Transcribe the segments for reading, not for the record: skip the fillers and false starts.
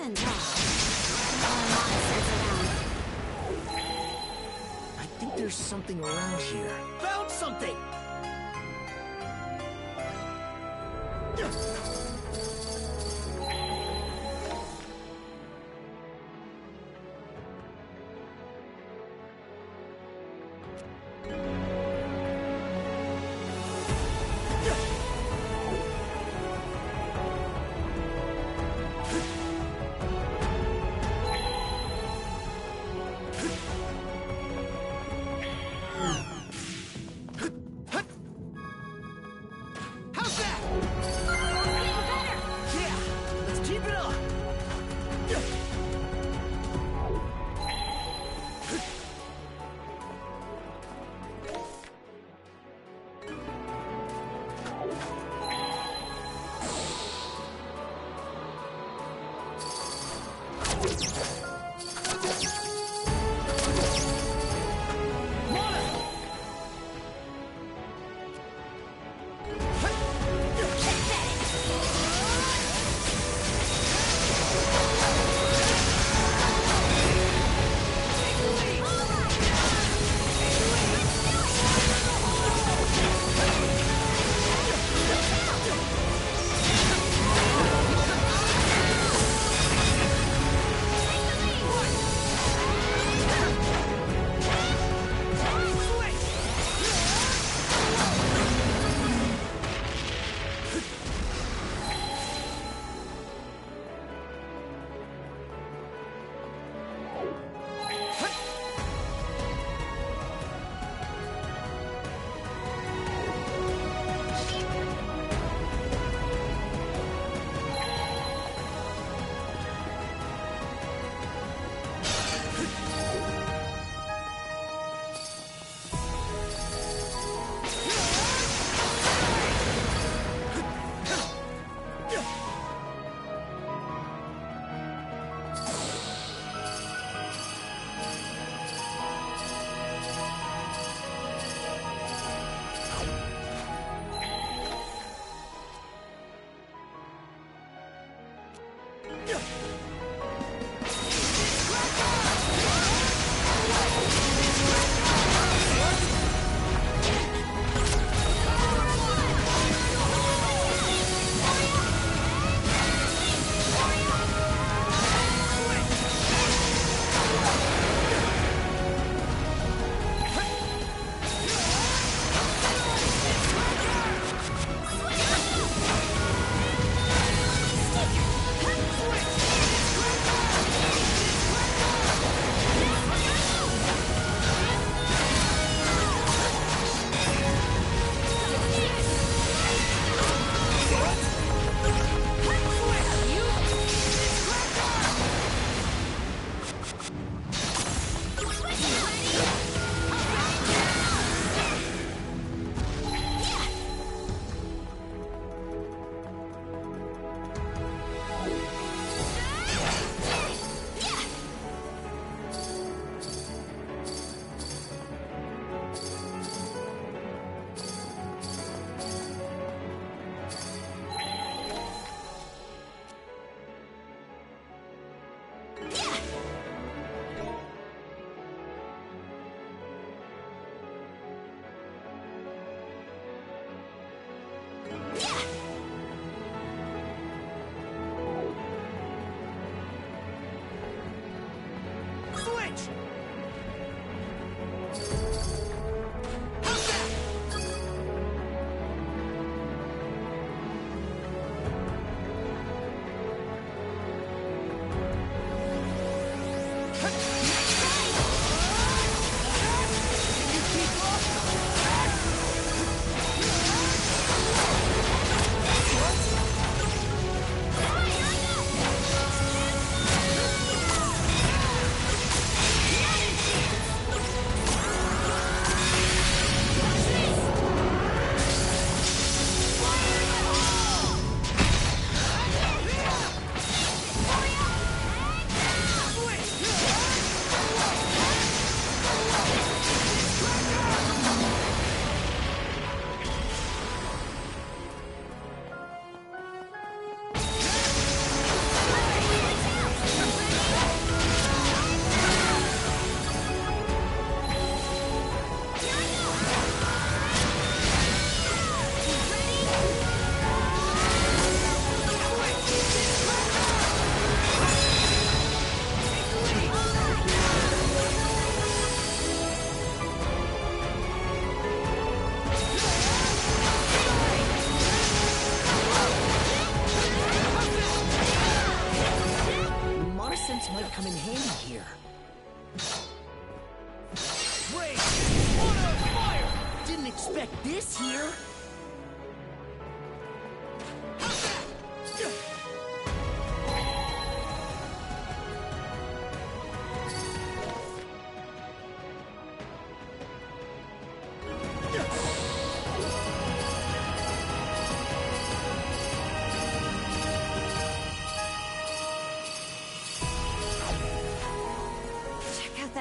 and talk. Monsters around. I think there's something around here. Found something!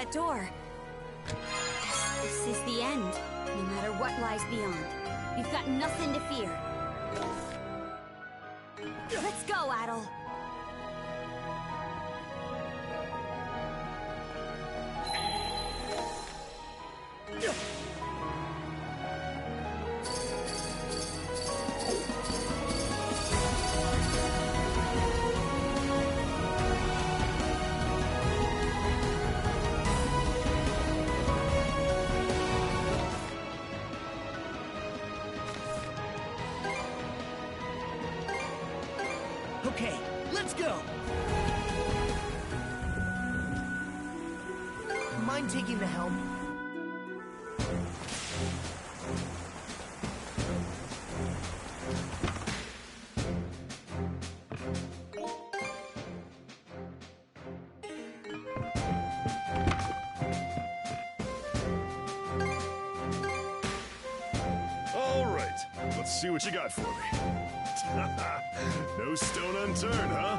that door. This is the end, no matter what lies beyond. You've got nothing to fear. Let's go, Adol. Okay, let's go! Mind taking the helm? All right, let's see what you got for me. No stone unturned, huh?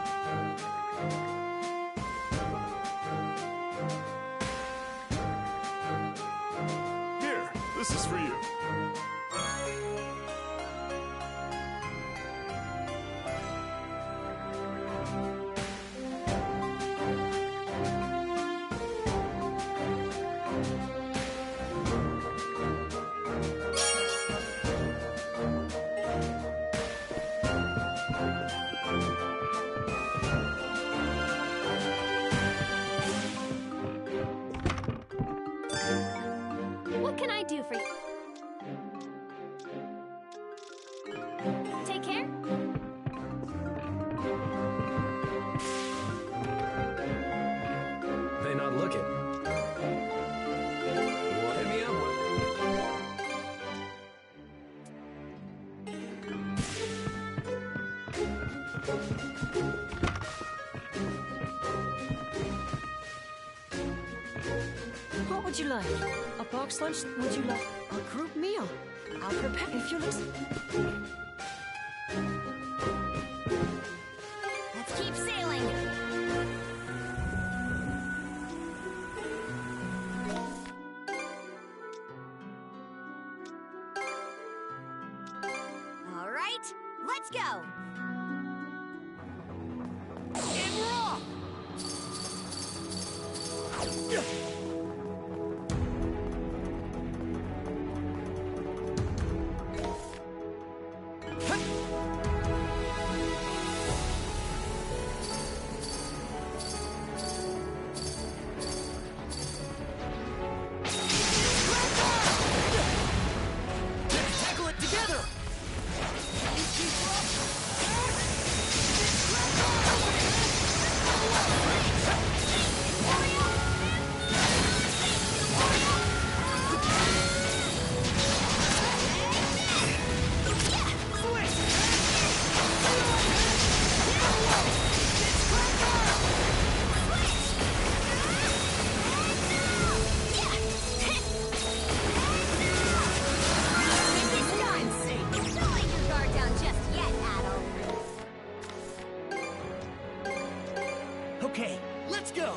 Here, this is for you. What can I do for you? Take care. They not looking. What? Hit me up. What would you like? A box lunch? Would you like a group meal? I'll prepare if you listen. Let's keep sailing. All right, let's go. And we're off! Let's tackle it together! Don't let your guard down just yet, Adol. Okay, let's go!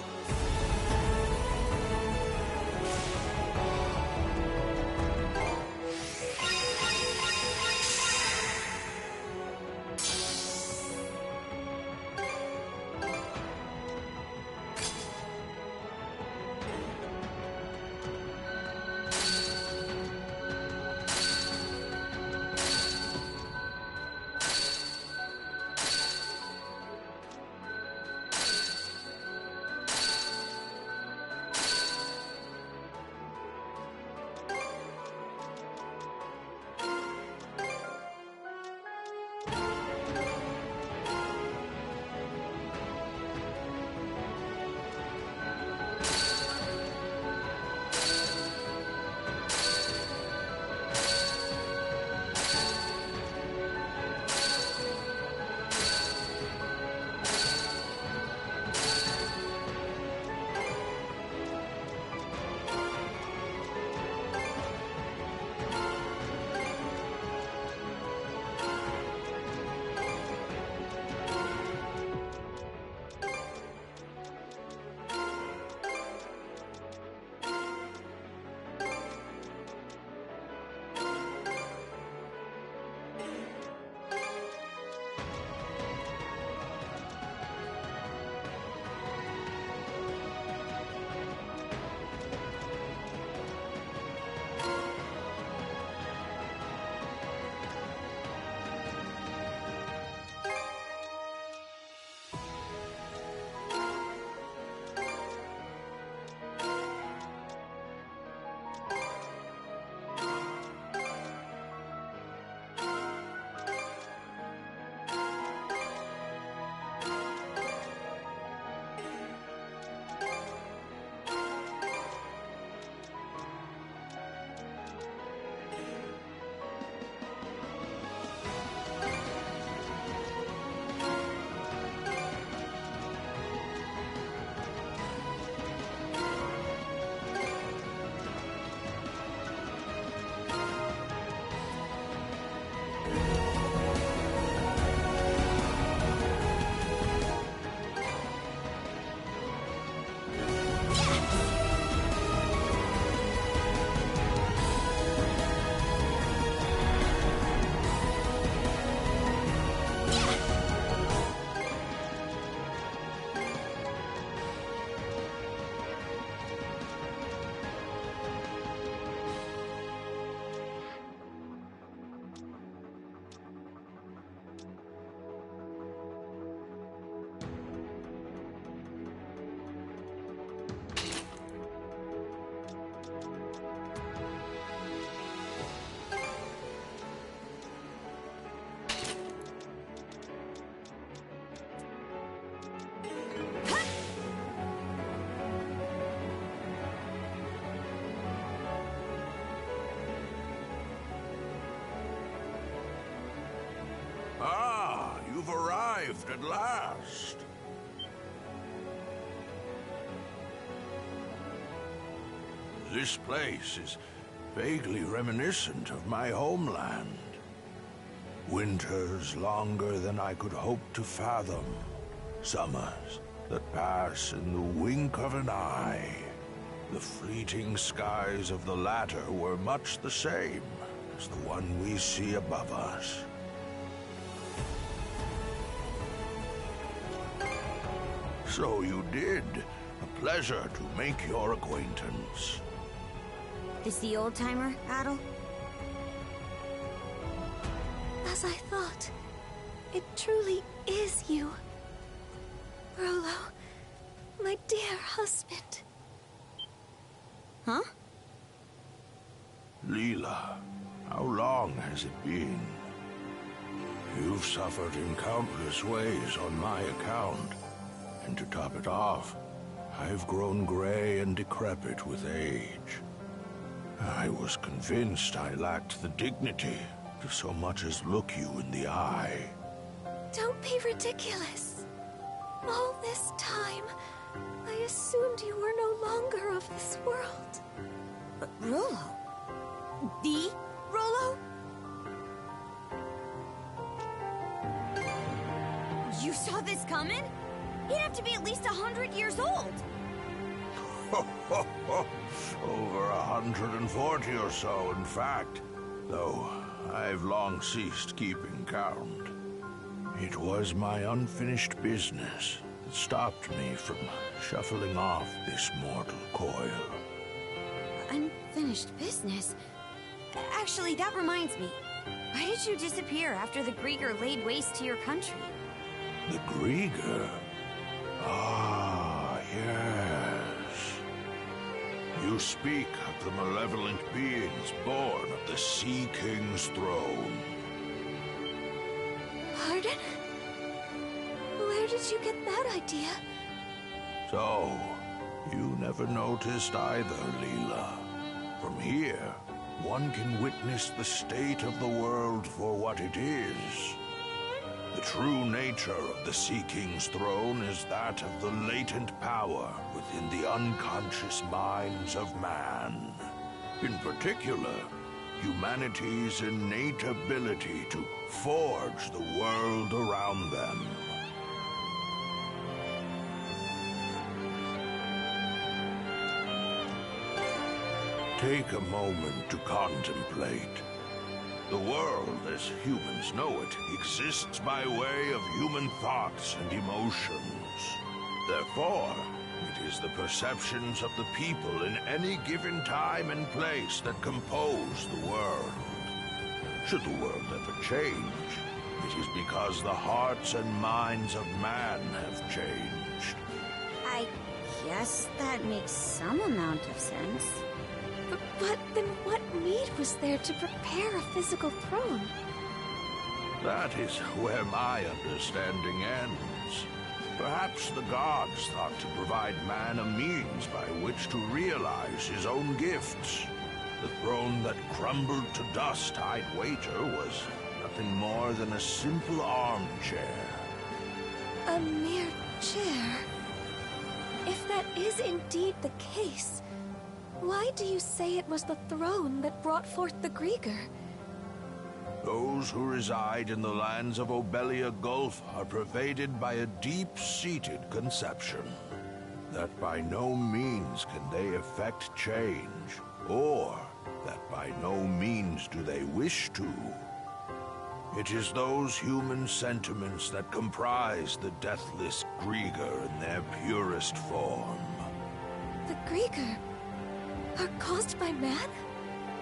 arrived at last. This place is vaguely reminiscent of my homeland. Winters longer than I could hope to fathom. Summers that pass in the wink of an eye. The fleeting skies of the latter were much the same as the one we see above us. So you did. A pleasure to make your acquaintance. This the old-timer, Adol? As I thought, it truly is you. Rollo, my dear husband. Huh? Lila, how long has it been? You've suffered in countless ways on my account. And to top it off, I've grown gray and decrepit with age. I was convinced I lacked the dignity to so much as look you in the eye. Don't be ridiculous. All this time, I assumed you were no longer of this world. Rollo? The Rollo? You saw this coming? He'd have to be at least 100 years old. Over 140 or so, in fact. Though I've long ceased keeping count. It was my unfinished business that stopped me from shuffling off this mortal coil. Unfinished business? Actually, that reminds me. Why did you disappear after the Grieger laid waste to your country? The Grieger? Ah, yes. You speak of the malevolent beings born of the Sea King's throne. Pardon? Where did you get that idea? So, you never noticed either, Lila. From here, one can witness the state of the world for what it is. The true nature of the Sea King's throne is that of the latent power within the unconscious minds of man. In particular, humanity's innate ability to forge the world around them. Take a moment to contemplate. The world, as humans know it, exists by way of human thoughts and emotions. Therefore, it is the perceptions of the people in any given time and place that compose the world. Should the world ever change, it is because the hearts and minds of man have changed. I guess that makes some amount of sense. But then what need was there to prepare a physical throne? That is where my understanding ends. Perhaps the gods thought to provide man a means by which to realize his own gifts. The throne that crumbled to dust, I'd wager, was nothing more than a simple armchair. A mere chair? If that is indeed the case, why do you say it was the throne that brought forth the Grieger? Those who reside in the lands of Obelia Gulf are pervaded by a deep-seated conception that by no means can they effect change, or that by no means do they wish to. It is those human sentiments that comprise the deathless Grieger in their purest form. The Grieger are caused by man?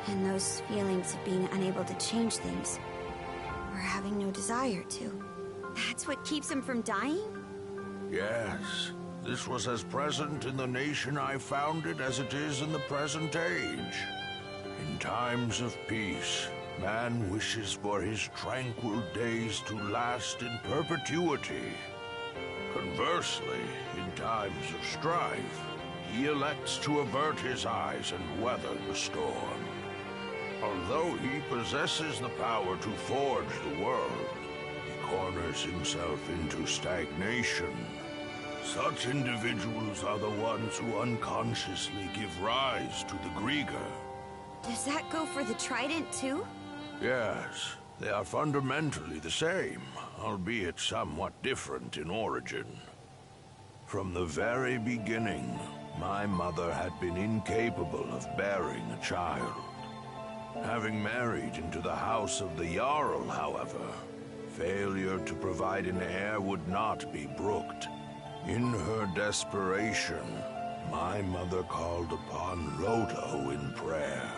And those feelings of being unable to change things, or having no desire to. That's what keeps him from dying? Yes, this was as present in the nation I founded as it is in the present age. In times of peace, man wishes for his tranquil days to last in perpetuity. Conversely, in times of strife, he elects to avert his eyes and weather the storm. Although he possesses the power to forge the world, he corners himself into stagnation. Such individuals are the ones who unconsciously give rise to the Grieger. Does that go for the trident, too? Yes, they are fundamentally the same, albeit somewhat different in origin. From the very beginning, my mother had been incapable of bearing a child. Having married into the house of the Jarl, however, failure to provide an heir would not be brooked. In her desperation, my mother called upon Rollo in prayer,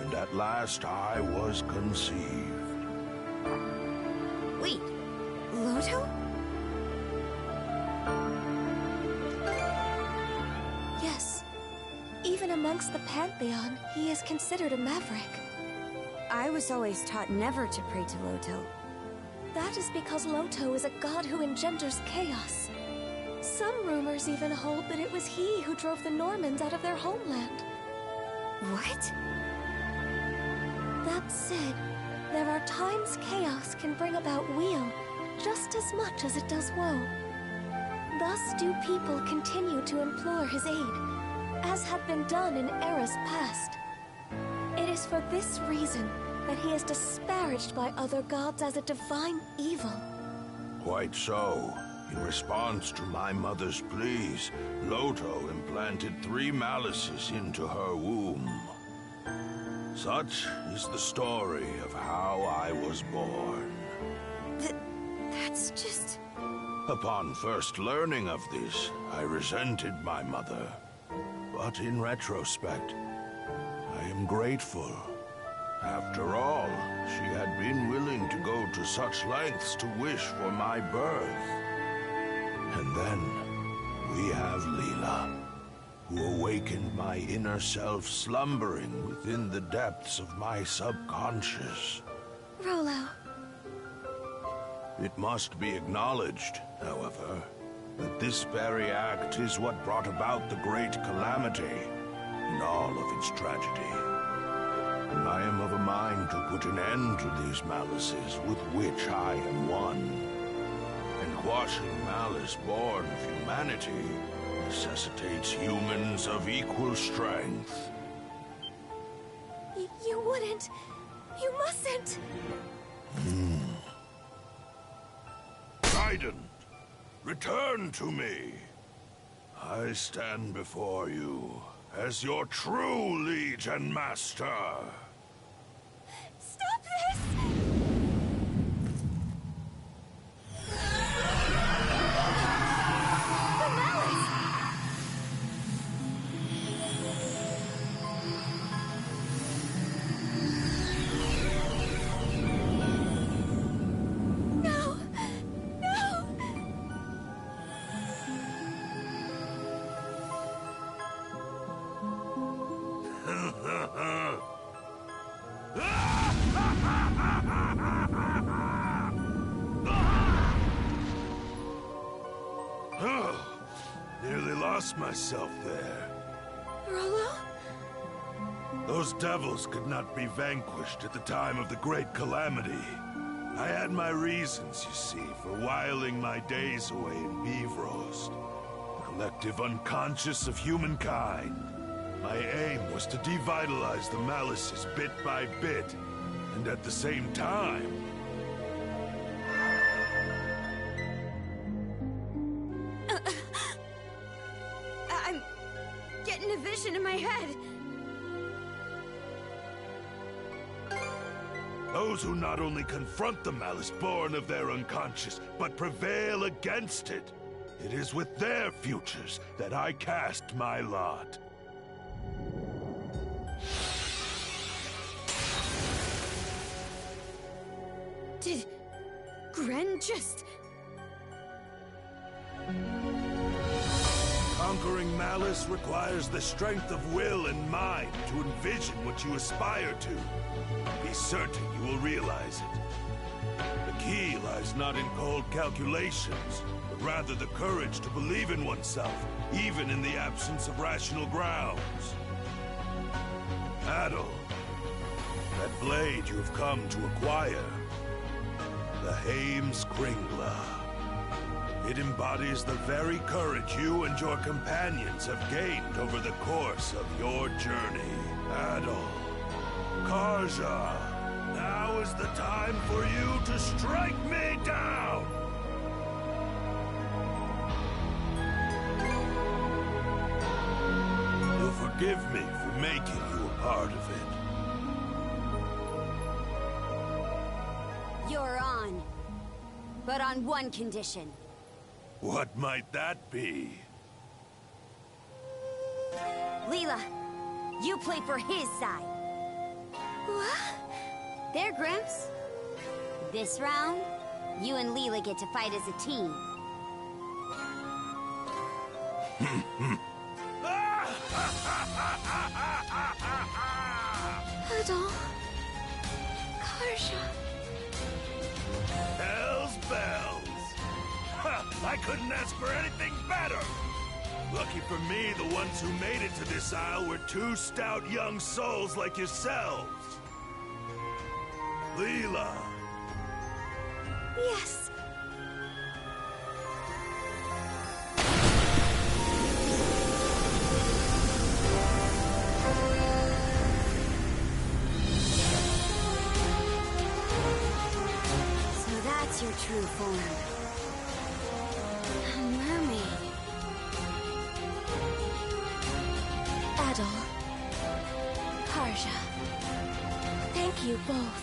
and at last I was conceived. Wait, Loto? Yes. Even amongst the Pantheon, he is considered a maverick. I was always taught never to pray to Loto. That is because Loto is a god who engenders chaos. Some rumors even hold that it was he who drove the Normans out of their homeland. What? That said, there are times chaos can bring about weal just as much as it does woe. Thus do people continue to implore his aid, as had been done in eras past. It is for this reason that he is disparaged by other gods as a divine evil. Quite so. In response to my mother's pleas, Loto implanted 3 malices into her womb. Such is the story of how I was born. That's just... Upon first learning of this, I resented my mother. But in retrospect, I am grateful. After all, she had been willing to go to such lengths to wish for my birth. And then, we have Lila, who awakened my inner self slumbering within the depths of my subconscious. Rollo. It must be acknowledged, however, that this very act is what brought about the great calamity and all of its tragedy. And I am of a mind to put an end to these malices with which I am one. And quashing malice born of humanity necessitates humans of equal strength. You wouldn't. You mustn't. Trident, return to me. I stand before you as your true liege and master. Stop this! The malice! No! No! Oh, nearly lost myself there. Rollo? Those devils could not be vanquished at the time of the Great Calamity. I had my reasons, you see, for whiling my days away in Beevrost. The collective unconscious of humankind. My aim was to devitalize the malices bit by bit, and at the same time... I'm getting a vision in my head. Those who not only confront the malice born of their unconscious, but prevail against it. It is with their futures that I cast my lot. Did Gren just... Conquering malice requires the strength of will and mind to envision what you aspire to. Be certain you will realize it. The key lies not in cold calculations, but rather the courage to believe in oneself, even in the absence of rational grounds. Adol, that blade you have come to acquire, the Haim name's Kringla. It embodies the very courage you and your companions have gained over the course of your journey. Adol, Karja, now is the time for you to strike me down! You'll forgive me for making you a part of it. You're on. But on one condition. What might that be? Lila, you play for his side. What? There, Grimps. This round, you and Lila get to fight as a team. Adol. Karja. Hell's bells! Ha! I couldn't ask for anything better! Lucky for me, the ones who made it to this isle were two stout young souls like yourselves. Lila. Yes. So that's your true form. A mermaid. Adol. Karja. Thank you both.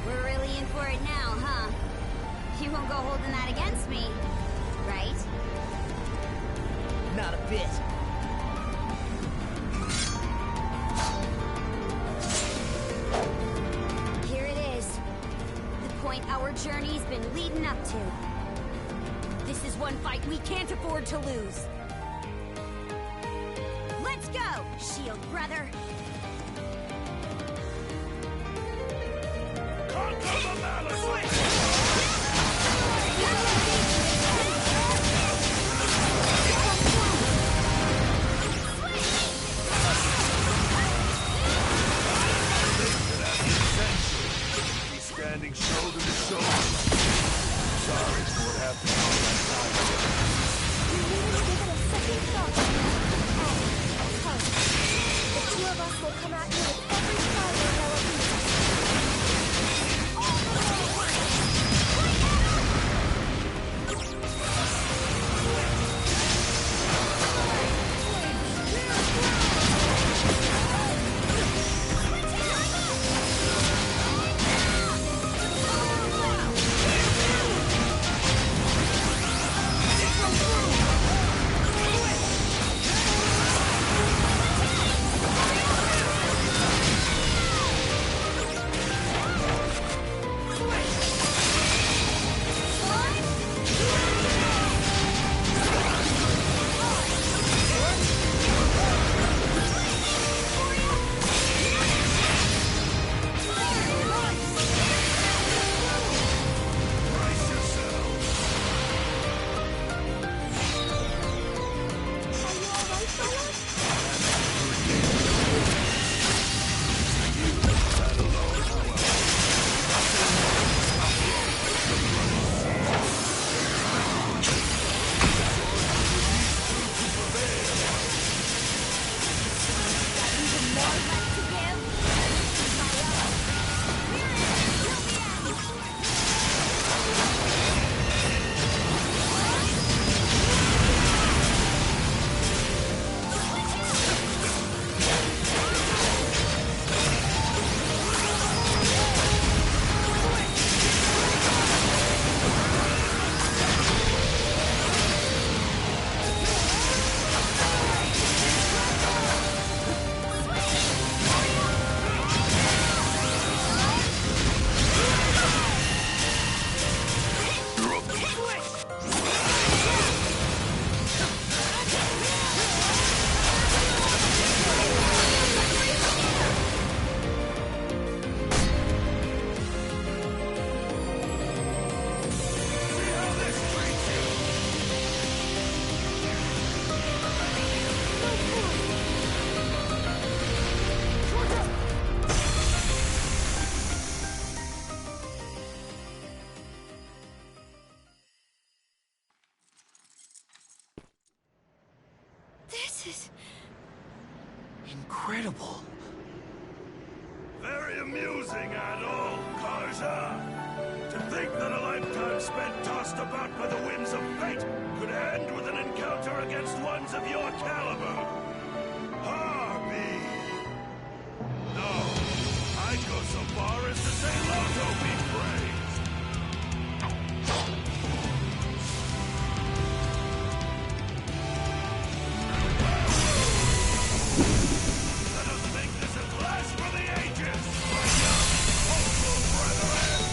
We're really in for it now, huh? You won't go holding that against me, right? Not a bit. Here it is. The point our journey's been leading up to. This is one fight we can't afford to lose. Let's go, shield brother. Conquer the malice! Be standing shoulder to shoulder. Sorry for what happened all that time ago. We needed to give it a second thought. The two of us will come at you with every fiber of our being. is... incredible. Very amusing, Adol, Karja. To think that a lifetime spent tossed about by the winds of fate could end with an encounter against ones of your caliber. Harby. No, I'd go so far as to say Loto be praised. Let us make this at last for the ages, my young, hopeful brethren.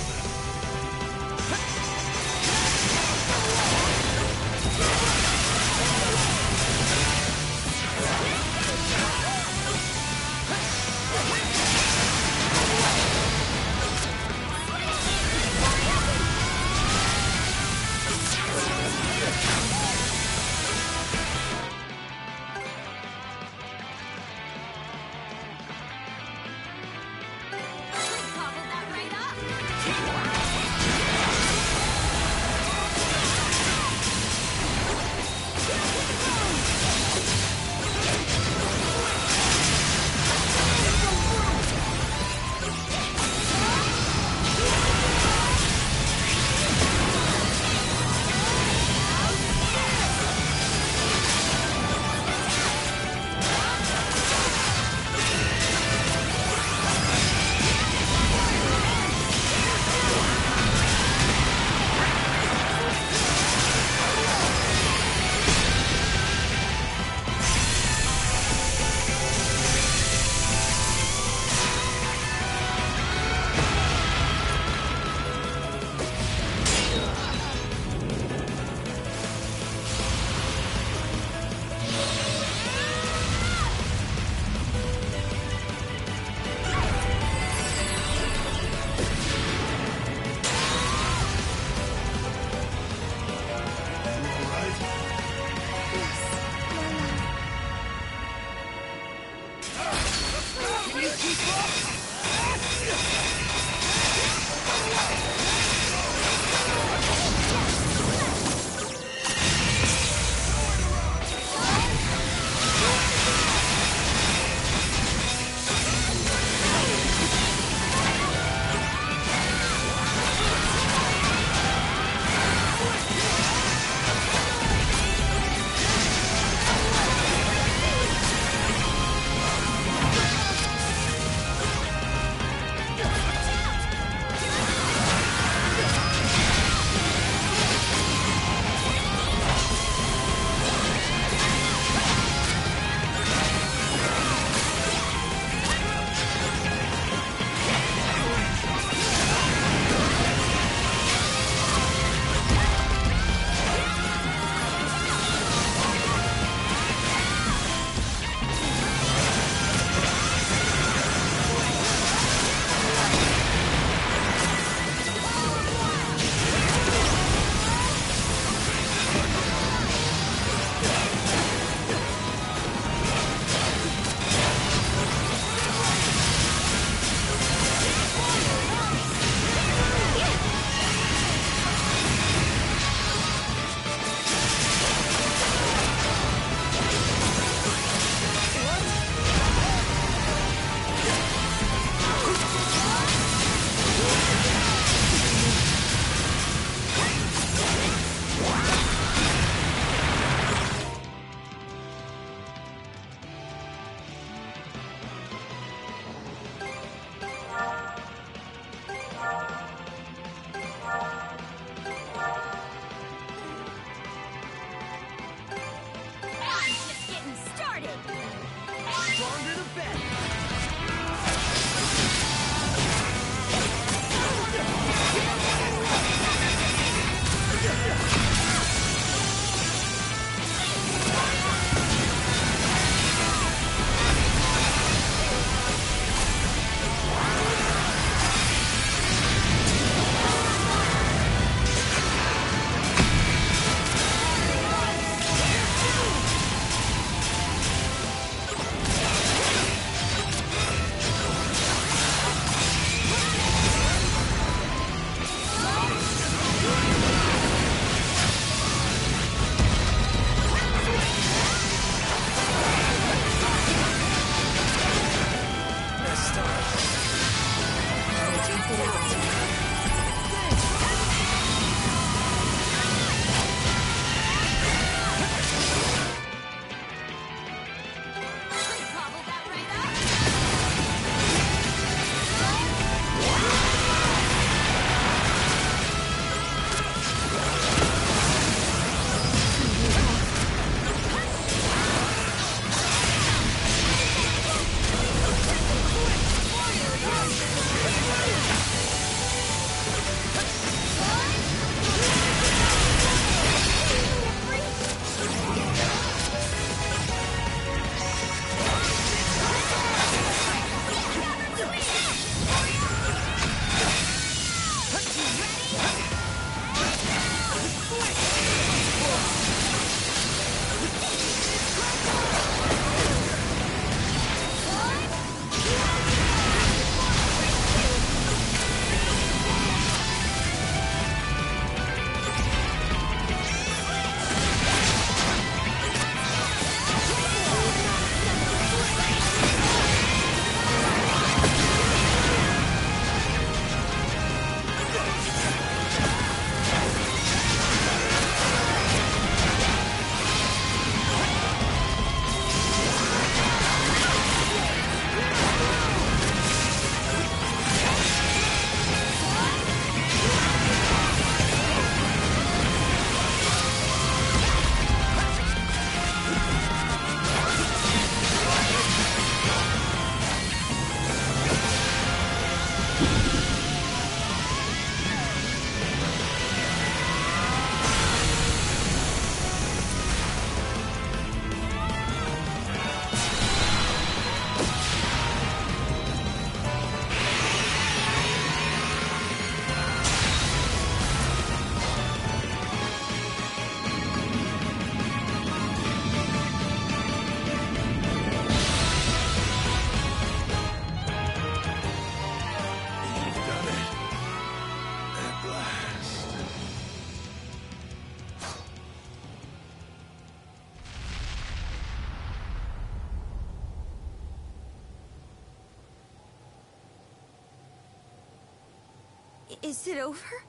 Is it over?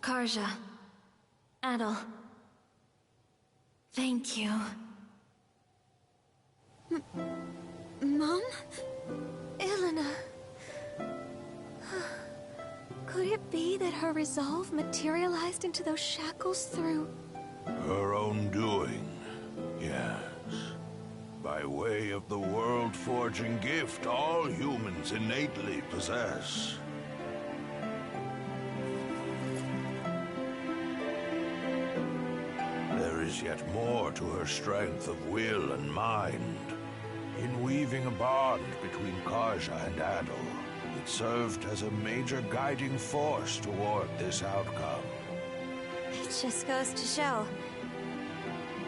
Karja. Adol. Thank you. Mom? Elena. Could it be that her resolve materialized into those shackles through... Her own doing, yes. By way of the world-forging gift all humans innately possess. There is yet more to her strength of will and mind. In weaving a bond between Karja and Adol, it served as a major guiding force toward this outcome. It just goes to show.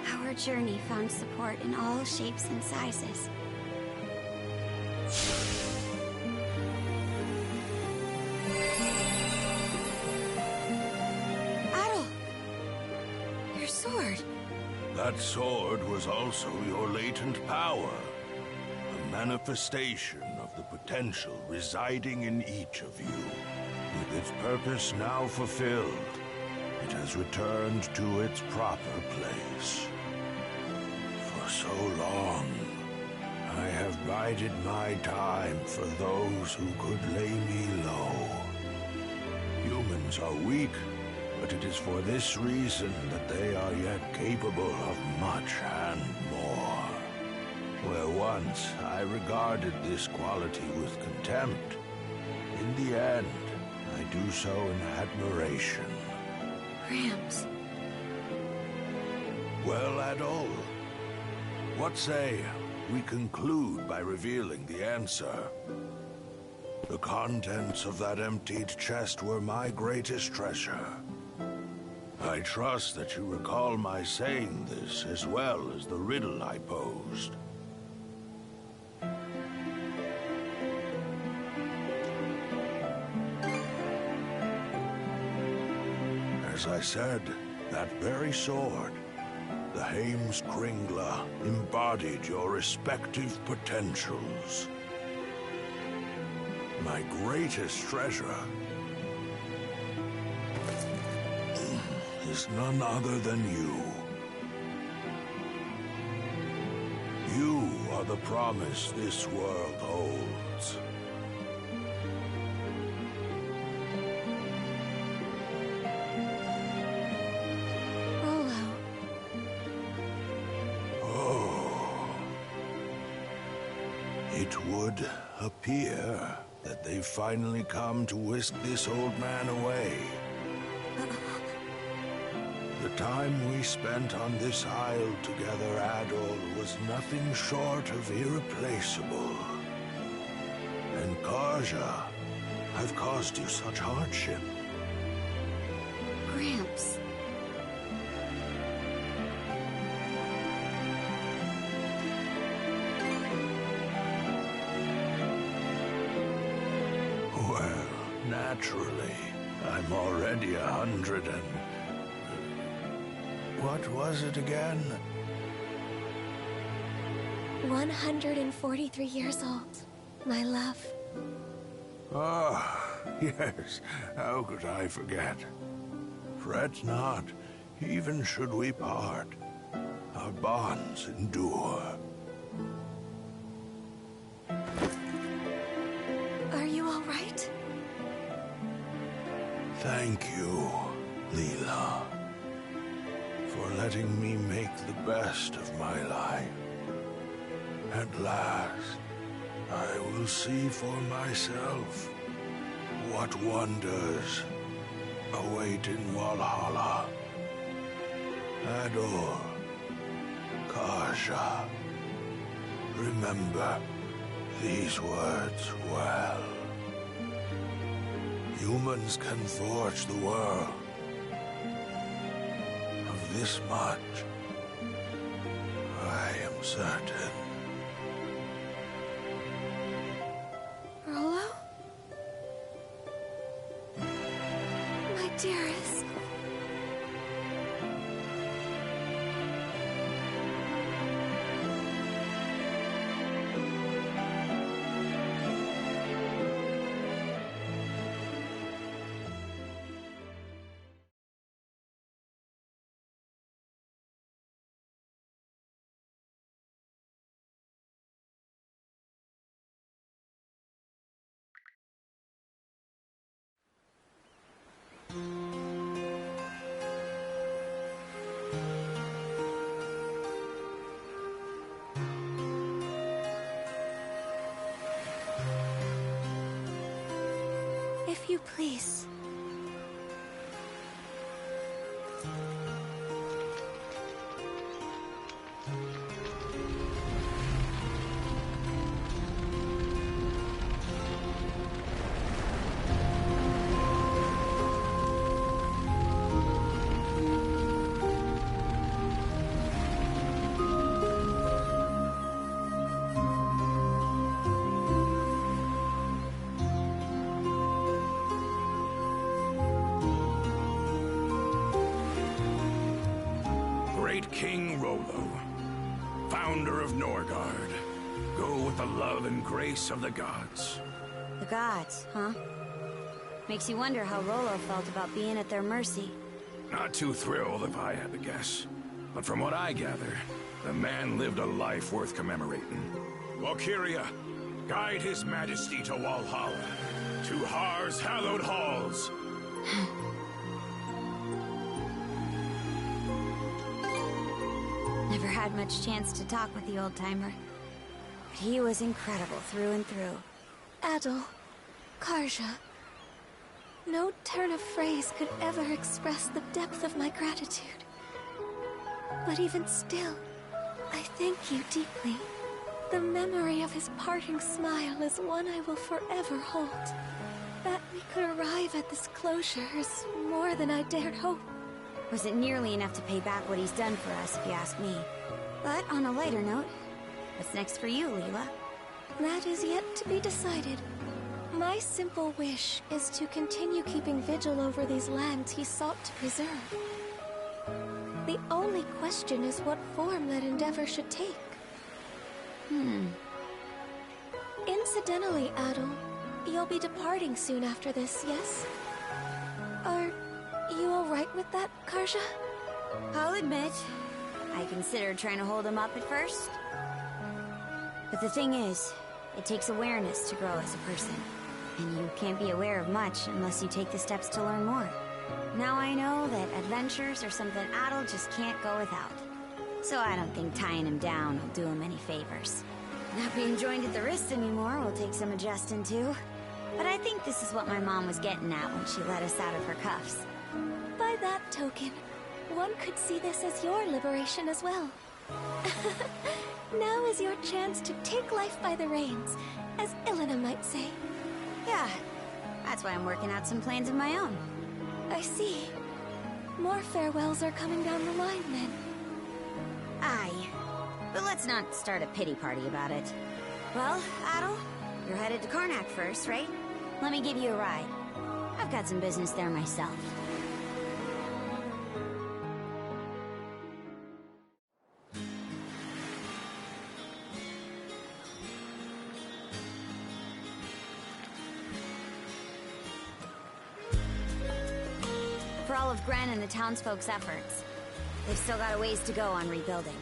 Our journey found support in all shapes and sizes. Adol! Your sword! That sword was also your latent power. A manifestation of the potential residing in each of you. With its purpose now fulfilled, it has returned to its proper place. For so long, I have bided my time for those who could lay me low. Humans are weak, but it is for this reason that they are yet capable of much and more. Where once I regarded this quality with contempt, in the end, I do so in admiration. Gramps. Well, Adol, what say we conclude by revealing the answer? The contents of that emptied chest were my greatest treasure. I trust that you recall my saying this as well as the riddle I posed. As I said, that very sword, the Heimskringla, embodied your respective potentials. My greatest treasure is none other than you. You are the promise this world holds. It would appear that they've finally come to whisk this old man away. The time we spent on this isle together, Adol, was nothing short of irreplaceable. And Karja, I've caused you such hardship. Gramps. Naturally, I'm already 100 and... What was it again? 143 years old, my love. Ah, yes. How could I forget? Fret not, even should we part. Our bonds endure. Are you all right? Thank you, Lila, for letting me make the best of my life. At last, I will see for myself what wonders await in Valhalla. Adol, Karja, remember these words well. Humans can forge the world. Of this much, I am certain. Rollo? My dearest. Please. Great King Rollo, founder of Norgard. Go with the love and grace of the gods. The gods, huh? Makes you wonder how Rollo felt about being at their mercy. Not too thrilled if I had to guess. But from what I gather, the man lived a life worth commemorating. Valkyria, guide his majesty to Valhalla, to Har's hallowed halls. Never had much chance to talk with the old-timer. But he was incredible through and through. Adol, Karja. No turn of phrase could ever express the depth of my gratitude. But even still, I thank you deeply. The memory of his parting smile is one I will forever hold. That we could arrive at this closure is more than I dared hope. Wasn't nearly enough to pay back what he's done for us, if you ask me. But on a lighter note, what's next for you, Lila? That is yet to be decided. My simple wish is to continue keeping vigil over these lands he sought to preserve. The only question is what form that endeavor should take. Incidentally, Adol, you'll be departing soon after this, yes? Are you alright with that, Karja? I'll admit, I considered trying to hold him up at first. But the thing is, it takes awareness to grow as a person. And you can't be aware of much unless you take the steps to learn more. Now I know that adventures are something Adol just can't go without. So I don't think tying him down will do him any favors. Not being joined at the wrist anymore will take some adjusting too. But I think this is what my mom was getting at when she let us out of her cuffs. By that token, one could see this as your liberation as well. Now is your chance to take life by the reins, as Ilena might say. Yeah, that's why I'm working out some plans of my own. I see. More farewells are coming down the line, then. Aye. But let's not start a pity party about it. Well, Adol, you're headed to Carnac first, right? Let me give you a ride. I've got some business there myself. For all of Gren and the townsfolk's efforts, they've still got a ways to go on rebuilding.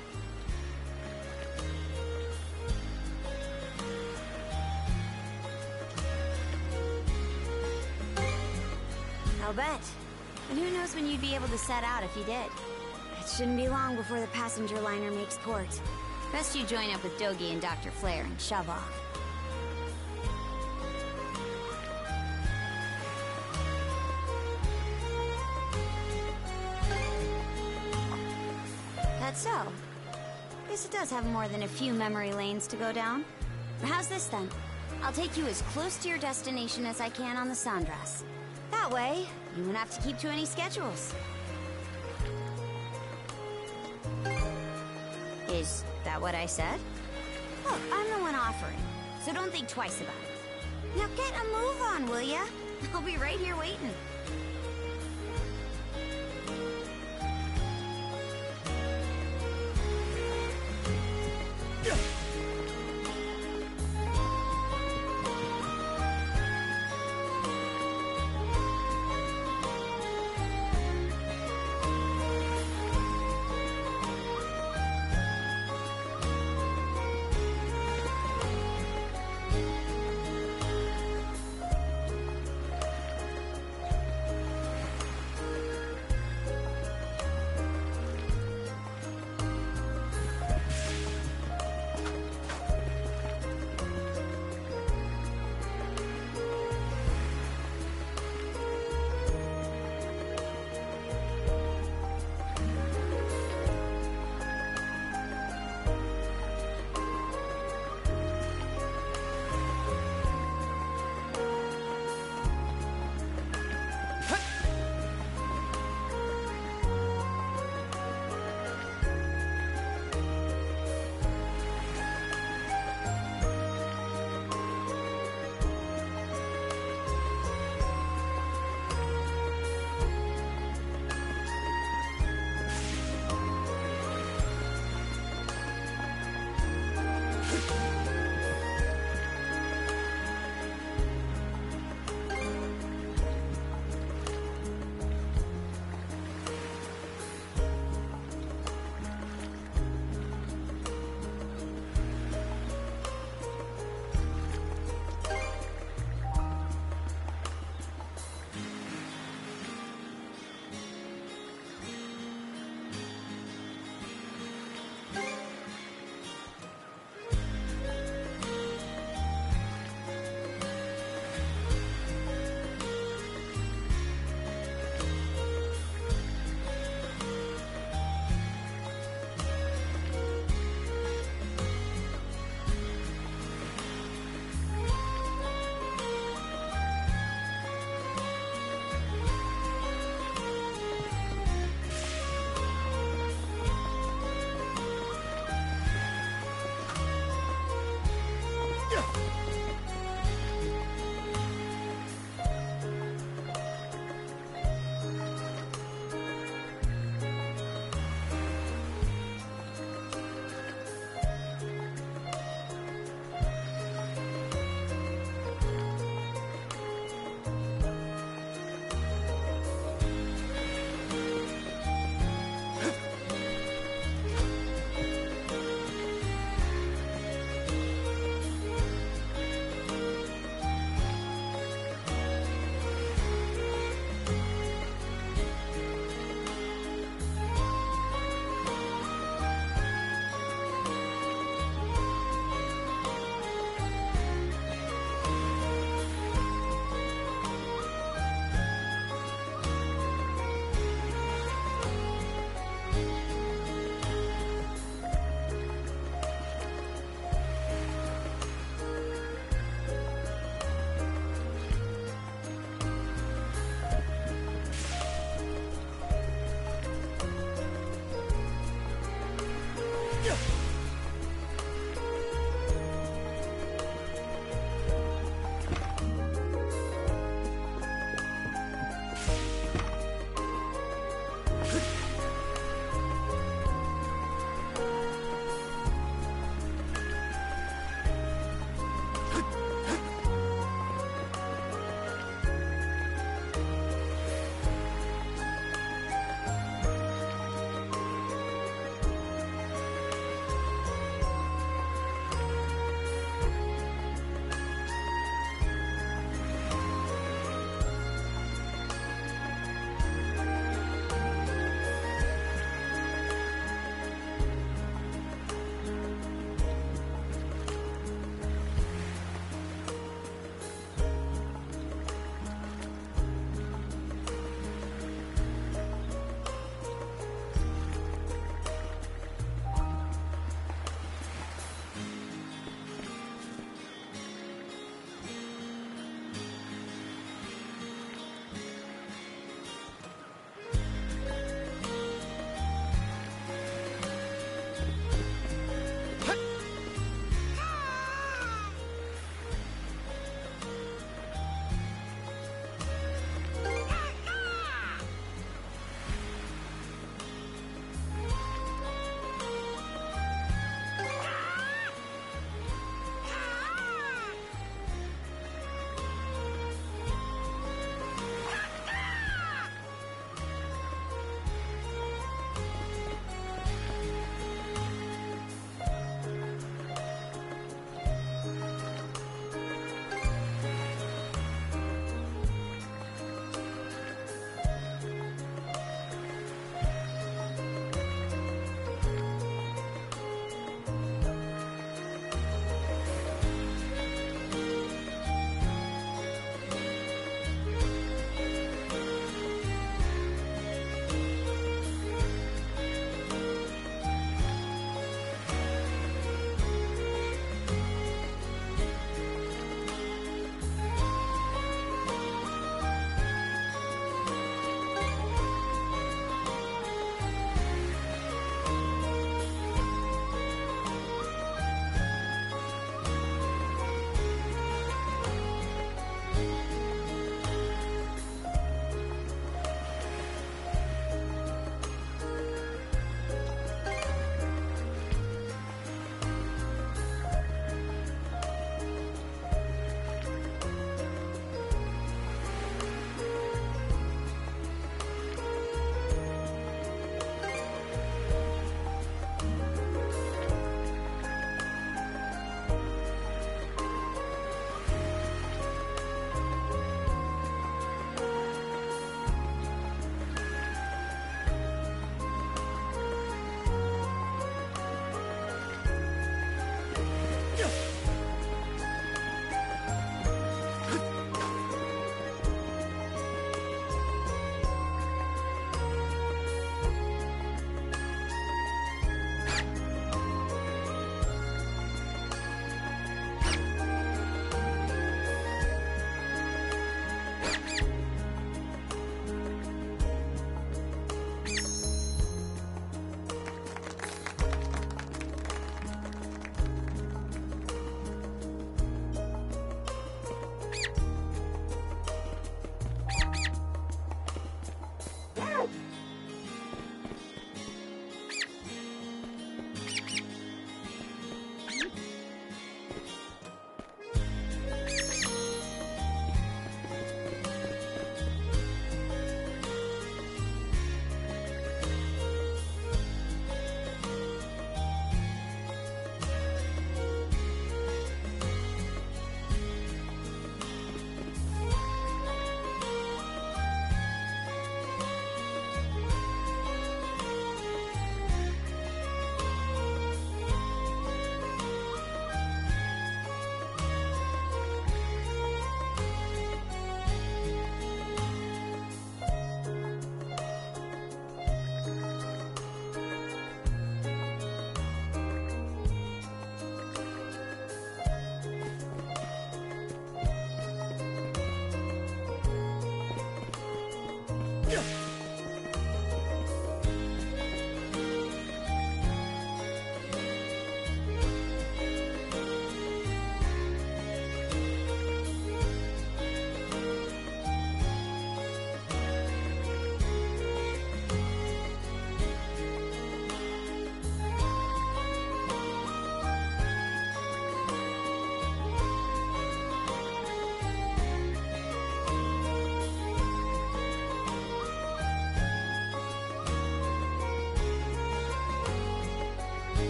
I'll bet. And who knows when you'd be able to set out if you did. It shouldn't be long before the passenger liner makes port. Best you join up with Dogi and Dr. Flare and shove off. That's so. Guess it does have more than a few memory lanes to go down. But how's this then? I'll take you as close to your destination as I can on the Sandras. That way, you won't have to keep to any schedules. Is that what I said? Look, I'm the one offering, so don't think twice about it. Now get a move on, will ya? I'll be right here waiting.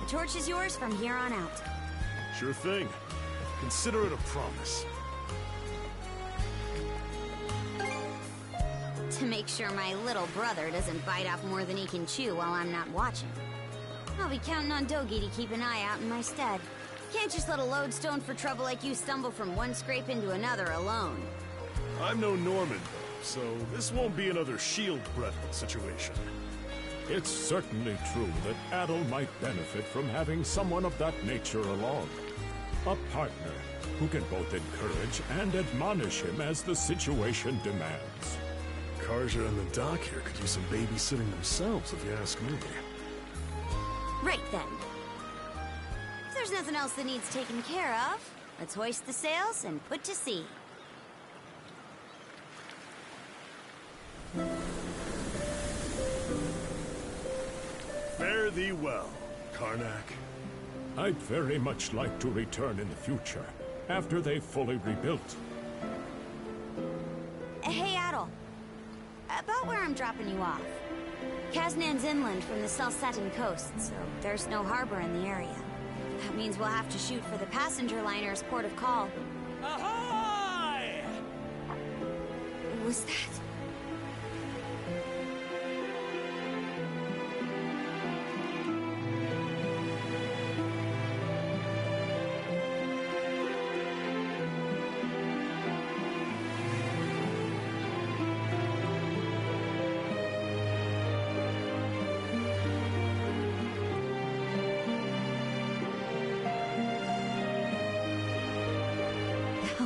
The torch is yours from here on out. Sure thing. Consider it a promise. To make sure my little brother doesn't bite off more than he can chew while I'm not watching. I'll be counting on Dogi to keep an eye out in my stead. Can't just let a lodestone for trouble like you stumble from one scrape into another alone. I'm no Norman, though, so this won't be another shield brethren situation. It's certainly true that Adol might benefit from having someone of that nature along. A partner who can both encourage and admonish him as the situation demands. Karja and the doc here could use some babysitting themselves, if you ask me. Right then. If there's nothing else that needs taken care of, let's hoist the sails and put to sea. Fare thee well, Carnac. I'd very much like to return in the future, after they've fully rebuilt. Hey, Adol. About where I'm dropping you off. Kaznan's inland from the Selsatin coast, so there's no harbor in the area. That means we'll have to shoot for the passenger liner's port of call. Ahoy! Was that...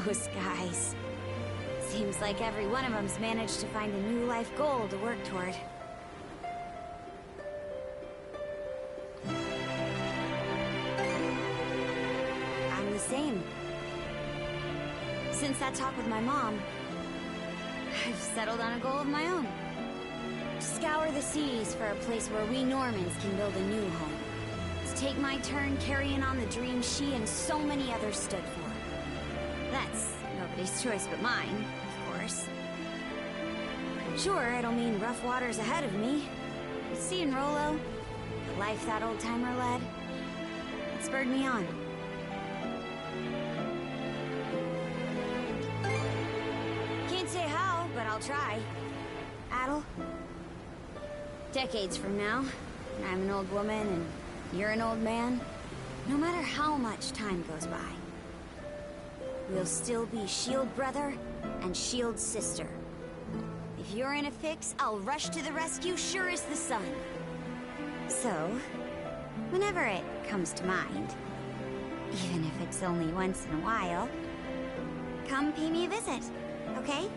Those guys. Seems like every one of them's managed to find a new life goal to work toward. I'm the same. Since that talk with my mom, I've settled on a goal of my own. Scour the seas for a place where we Normans can build a new home. To take my turn carrying on the dream she and so many others stood for. That's nobody's choice but mine, of course. Sure, it'll mean rough waters ahead of me. But seeing Rollo, the life that old-timer led, it spurred me on. Can't say how, but I'll try. Adol? Decades from now, when I'm an old woman and you're an old man, no matter how much time goes by, we'll still be shield brother and shield sister. If you're in a fix, I'll rush to the rescue sure as the sun. So, whenever it comes to mind, even if it's only once in a while, come pay me a visit, okay?